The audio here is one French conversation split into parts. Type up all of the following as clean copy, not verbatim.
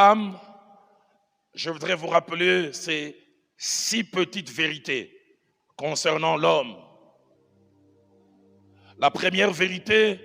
Femmes, je voudrais vous rappeler ces 6 petites vérités concernant l'homme. La première vérité,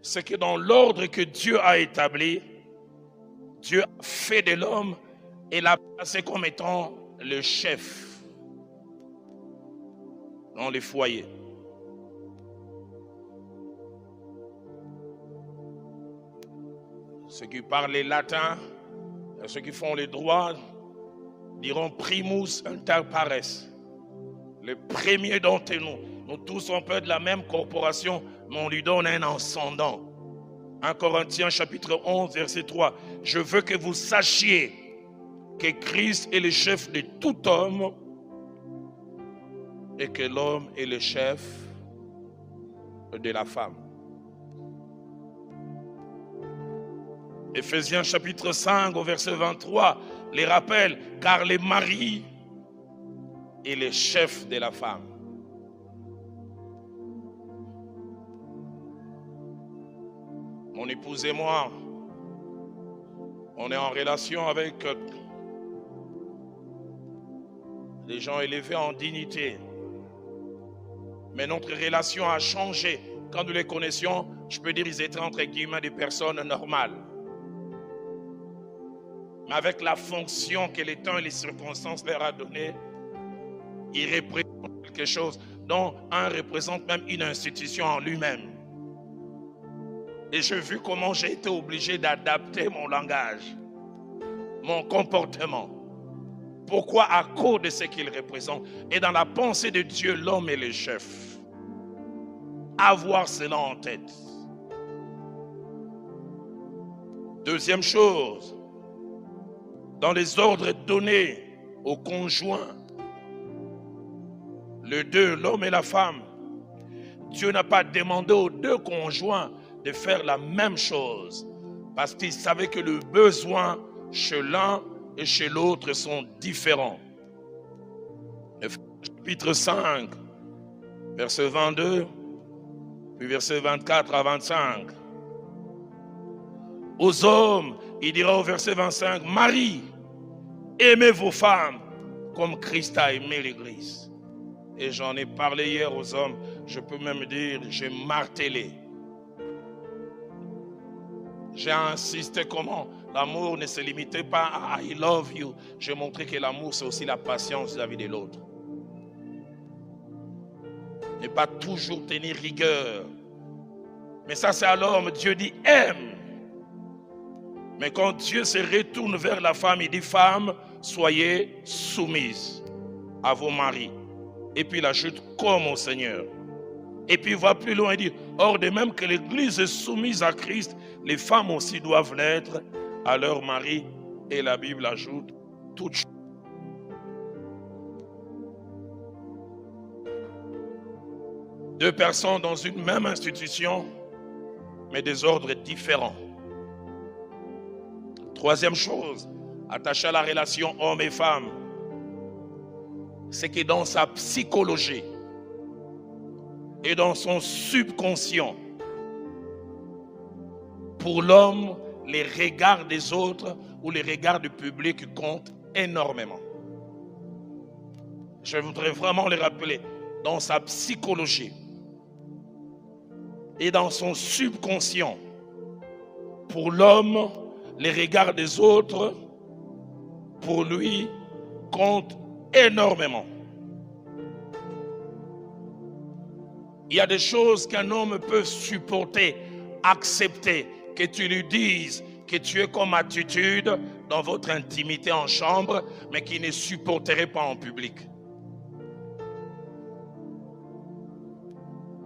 c'est que dans l'ordre que Dieu a établi, Dieu a fait de l'homme et l'a placé comme étant le chef dans les foyers. Ceux qui parlent les latins, ceux qui font les droits, diront primus inter pares. Le premier d'entre nous. Nous tous, on peut être de la même corporation, mais on lui donne un ascendant. 1 Corinthiens chapitre 11, verset 3. Je veux que vous sachiez que Christ est le chef de tout homme et que l'homme est le chef de la femme. Éphésiens chapitre 5 au verset 23 les rappelle, car le mari est le chef de la femme. Mon épouse et moi, on est en relation avec des gens élevés en dignité. Mais notre relation a changé. Quand nous les connaissions, je peux dire qu'ils étaient entre guillemets des personnes normales. Mais avec la fonction que les temps et les circonstances leur a donnée, ils représentent quelque chose dont un représente même une institution en lui-même. Et j'ai vu comment j'ai été obligé d'adapter mon langage, mon comportement. Pourquoi? À cause de ce qu'il représente. Et dans la pensée de Dieu, l'homme est le chef. Avoir cela en tête. Deuxième chose, dans les ordres donnés aux conjoints, les deux, l'homme et la femme, Dieu n'a pas demandé aux deux conjoints de faire la même chose, parce qu'il savait que le besoin chez l'un et chez l'autre sont différents. Chapitre 5, verset 22, puis verset 24 à 25. Aux hommes, il dira au verset 25, Marie, aimez vos femmes comme Christ a aimé l'Église. Et j'en ai parlé hier aux hommes, je peux même dire, j'ai martelé. J'ai insisté comment l'amour ne se limitait pas à I love you. J'ai montré que l'amour c'est aussi la patience vis-à-vis de l'autre. Ne pas toujours tenir rigueur. Mais ça c'est à l'homme, Dieu dit aime. Mais quand Dieu se retourne vers la femme, il dit femme, soyez soumises à vos maris. Et puis il ajoute comme au Seigneur. Et puis il va plus loin et dit, or de même que l'Église est soumise à Christ, les femmes aussi doivent l'être à leur mari. Et la Bible ajoute, toutes choses. Deux personnes dans une même institution, mais des ordres différents. Troisième chose, attachée à la relation homme et femme, c'est que dans sa psychologie et dans son subconscient, pour l'homme, les regards des autres ou les regards du public comptent énormément. Je voudrais vraiment les rappeler. Dans sa psychologie et dans son subconscient, pour l'homme, les regards des autres, pour lui, comptent énormément. Il y a des choses qu'un homme peut supporter, accepter, que tu lui dises que tu es comme attitude dans votre intimité en chambre, mais qui ne supporterait pas en public.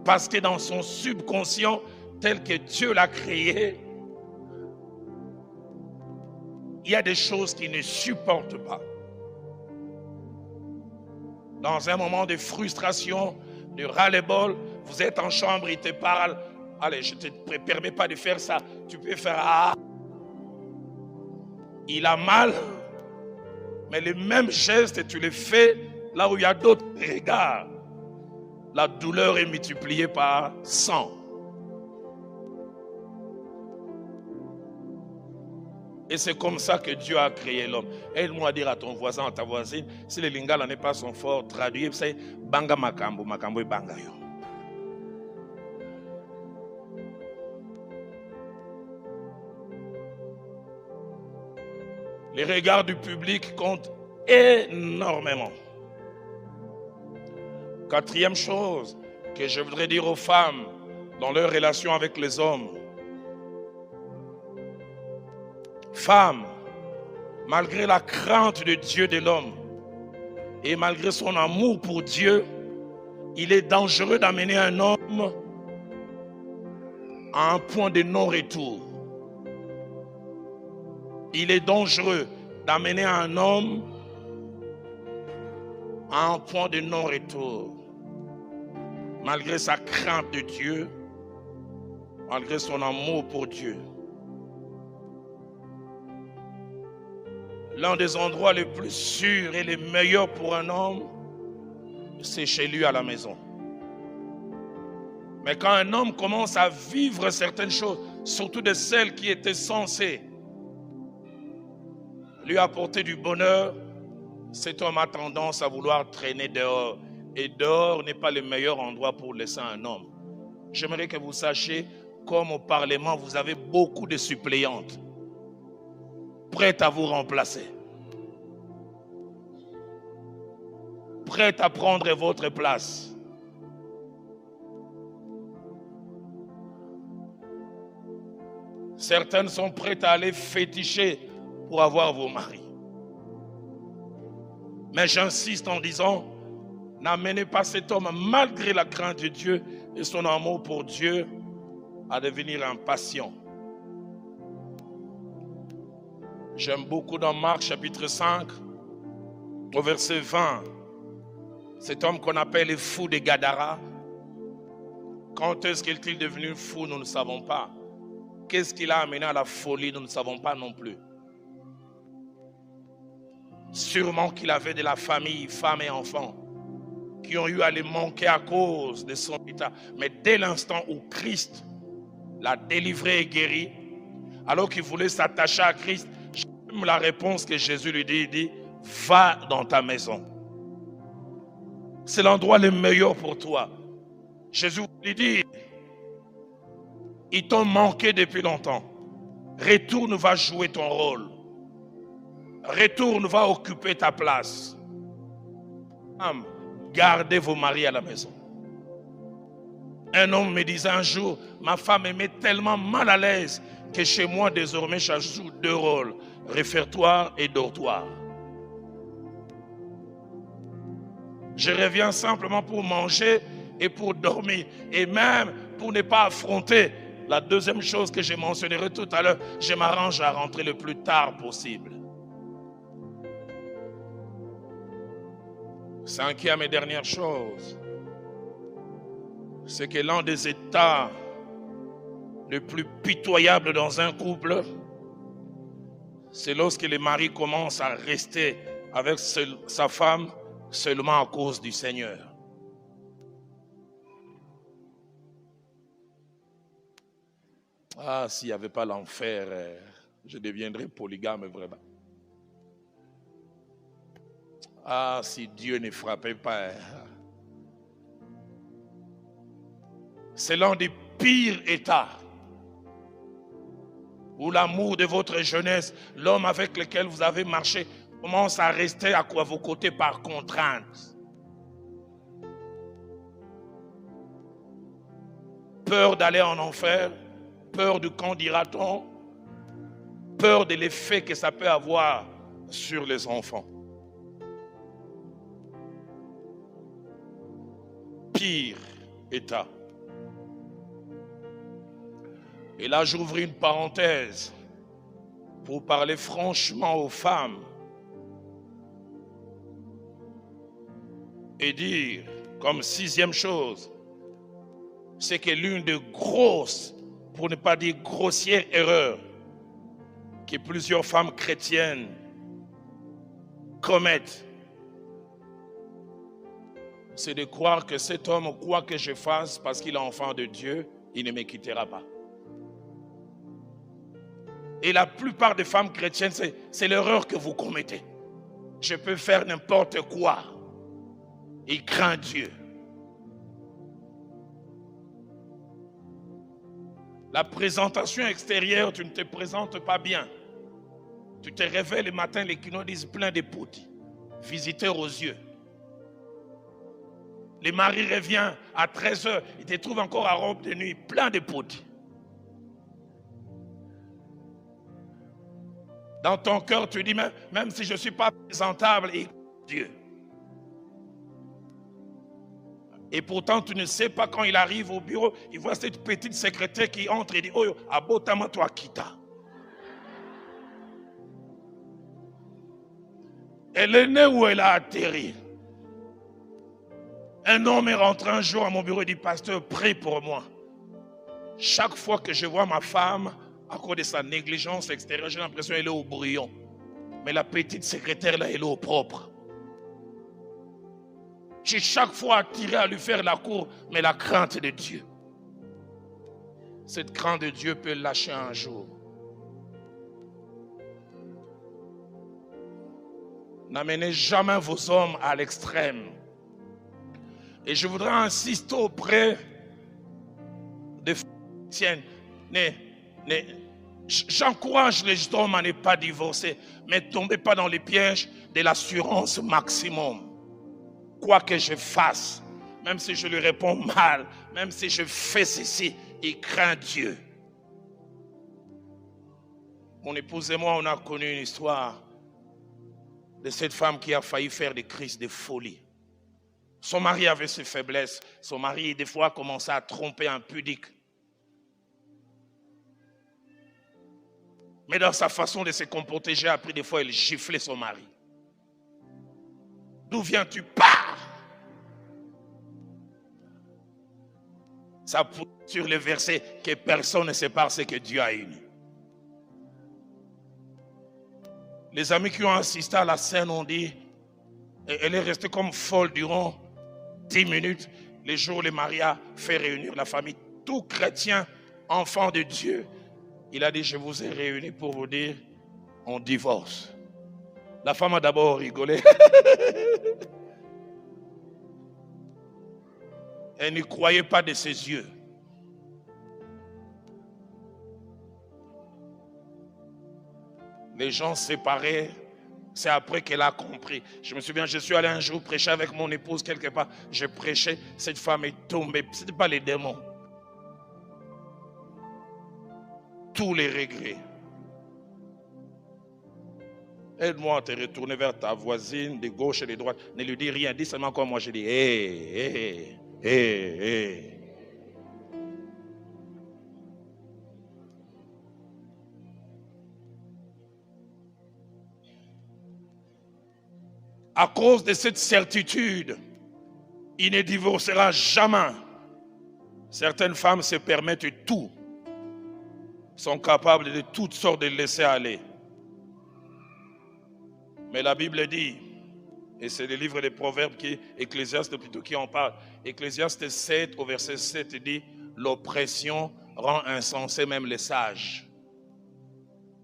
Parce que dans son subconscient, tel que Dieu l'a créé, il y a des choses qu'il ne supporte pas. Dans un moment de frustration, de ras-le-bol, vous êtes en chambre, il te parle. Allez, je ne te permets pas de faire ça. Tu peux faire ah. Il a mal, mais le même geste, tu le fais là où il y a d'autres regards. La douleur est multipliée par 100. Et c'est comme ça que Dieu a créé l'homme. Aide-moi à dire à ton voisin, à ta voisine, si le lingala n'est pas son fort, traduit, c'est banga makambo, makambo et banga yo. Les regards du public comptent énormément. Quatrième chose que je voudrais dire aux femmes dans leur relation avec les hommes. Femmes, malgré la crainte de Dieu de l'homme et malgré son amour pour Dieu, il est dangereux d'amener un homme à un point de non-retour. Il est dangereux d'amener un homme à un point de non-retour. Malgré sa crainte de Dieu, malgré son amour pour Dieu. L'un des endroits les plus sûrs et les meilleurs pour un homme, c'est chez lui à la maison. Mais quand un homme commence à vivre certaines choses, surtout de celles qui étaient censées lui apporter du bonheur, cet homme a tendance à vouloir traîner dehors. Et dehors n'est pas le meilleur endroit pour laisser un homme. J'aimerais que vous sachiez, comme au Parlement, vous avez beaucoup de suppléantes prêtes à vous remplacer, prêtes à prendre votre place. Certaines sont prêtes à aller féticher pour avoir vos maris. Mais j'insiste en disant, n'amenez pas cet homme, malgré la crainte de Dieu et son amour pour Dieu, à devenir impatient. J'aime beaucoup dans Marc chapitre 5, au verset 20, cet homme qu'on appelle le fou de Gadara. Quand est-ce qu'il est devenu fou, nous ne savons pas. Qu'est-ce qui l'a amené à la folie, nous ne savons pas non plus. Sûrement qu'il avait de la famille, femmes et enfants, qui ont eu à les manquer à cause de son état. Mais dès l'instant où Christ l'a délivré et guéri, alors qu'il voulait s'attacher à Christ, j'aime la réponse que Jésus lui dit, il dit, va dans ta maison. C'est l'endroit le meilleur pour toi. Jésus lui dit, ils t'ont manqué depuis longtemps. Retourne, va jouer ton rôle. Retourne, va occuper ta place. Gardez vos maris à la maison. Un homme me disait un jour, ma femme me met tellement mal à l'aise que chez moi désormais je joue deux rôles, réfectoire et dortoir. Je reviens simplement pour manger et pour dormir. Et même pour ne pas affronter la deuxième chose que je mentionnerai tout à l'heure, je m'arrange à rentrer le plus tard possible. Cinquième et dernière chose, c'est que l'un des états les plus pitoyables dans un couple, c'est lorsque le mari commence à rester avec sa femme seulement à cause du Seigneur. Ah, s'il n'y avait pas l'enfer, je deviendrais polygame vraiment. Ah, si Dieu ne frappait pas. C'est l'un des pires états où l'amour de votre jeunesse, l'homme avec lequel vous avez marché, commence à rester à vos côtés par contrainte. Peur d'aller en enfer, peur du qu'en dira-t-on, peur de l'effet que ça peut avoir sur les enfants. Pire état. Et là, j'ouvre une parenthèse pour parler franchement aux femmes et dire, comme sixième chose, c'est que l'une des grosses, pour ne pas dire grossières erreurs que plusieurs femmes chrétiennes commettent, c'est de croire que cet homme, quoi que je fasse, parce qu'il est enfant de Dieu, il ne me quittera pas. Et la plupart des femmes chrétiennes, c'est l'erreur que vous commettez. Je peux faire n'importe quoi. Il craint Dieu. La présentation extérieure, tu ne te présentes pas bien. Tu te réveilles le matin, les quinois disent plein de poudres. Visiteur aux yeux. Le mari revient à 13h, il te trouve encore à robe de nuit, plein de poudres. Dans ton cœur, tu dis, même si je ne suis pas présentable, et Dieu. Et pourtant, tu ne sais pas quand il arrive au bureau, il voit cette petite secrétaire qui entre et dit, oh, abotama toi kita. Elle est née où elle a atterri. Un homme est rentré un jour à mon bureau et dit, pasteur, prie pour moi. Chaque fois que je vois ma femme, à cause de sa négligence extérieure, j'ai l'impression qu'elle est au brouillon. Mais la petite secrétaire là, elle est au propre. J'ai chaque fois attiré à lui faire la cour, mais la crainte de Dieu. Cette crainte de Dieu peut lâcher un jour. N'amenez jamais vos hommes à l'extrême. Et je voudrais insister auprès des chrétiennes. J'encourage les hommes à ne pas divorcer, mais ne tombez pas dans les pièges de l'assurance maximum. Quoi que je fasse, même si je lui réponds mal, même si je fais ceci, il craint Dieu. Mon épouse et moi, on a connu une histoire de cette femme qui a failli faire des crises de folie. Son mari avait ses faiblesses. Son mari, des fois, commençait à tromper impudique. Mais dans sa façon de se comporter, j'ai appris des fois, elle giflait son mari. D'où viens-tu? Pars! Ça pousse sur le verset que personne ne sépare ce que Dieu a uni. Les amis qui ont assisté à la scène ont dit, elle est restée comme folle durant 10 minutes. Les jours où le mari a fait réunir la famille, tout chrétien, enfant de Dieu, il a dit, je vous ai réunis pour vous dire, on divorce. La femme a d'abord rigolé. Elle ne croyait pas de ses yeux. Les gens séparés, c'est après qu'elle a compris. Je me souviens, je suis allé un jour prêcher avec mon épouse quelque part. Je prêchais, cette femme est tombée. Ce n'était pas les démons. Tous les regrets. Aide-moi à te retourner vers ta voisine de gauche et de droite. Ne lui dis rien, dis seulement comme moi je dis. Hé. À cause de cette certitude, il ne divorcera jamais. Certaines femmes se permettent tout, sont capables de toutes sortes de laisser aller. Mais la Bible dit, et c'est le livre des Proverbes, Ecclésiaste plutôt, qui en parle. Ecclésiaste 7 au verset 7 dit, l'oppression rend insensé même les sages.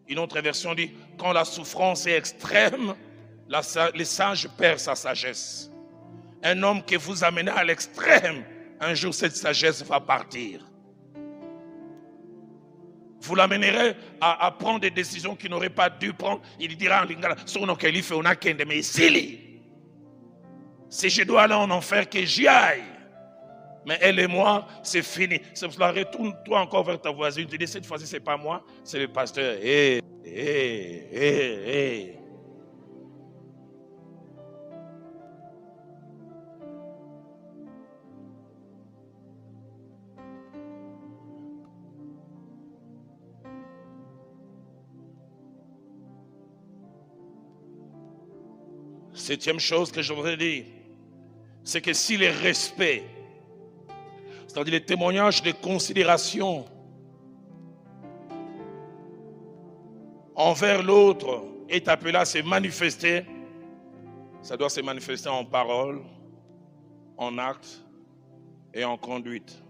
Une autre version dit, quand la souffrance est extrême, les sages perdent sa sagesse. Un homme que vous amenez à l'extrême, un jour cette sagesse va partir. Vous l'amènerez à prendre des décisions qu'il n'aurait pas dû prendre. Il dira en lingala, mais si je dois aller en enfer, que j'y aille. Mais elle et moi, c'est fini. C'est pour cela, retourne-toi encore vers ta voisine. Tu dis, cette fois-ci, ce n'est pas moi, c'est le pasteur. Septième chose que je voudrais dire, c'est que si le respect, c'est-à-dire les témoignages de considération envers l'autre est appelé à se manifester, ça doit se manifester en parole, en acte et en conduite.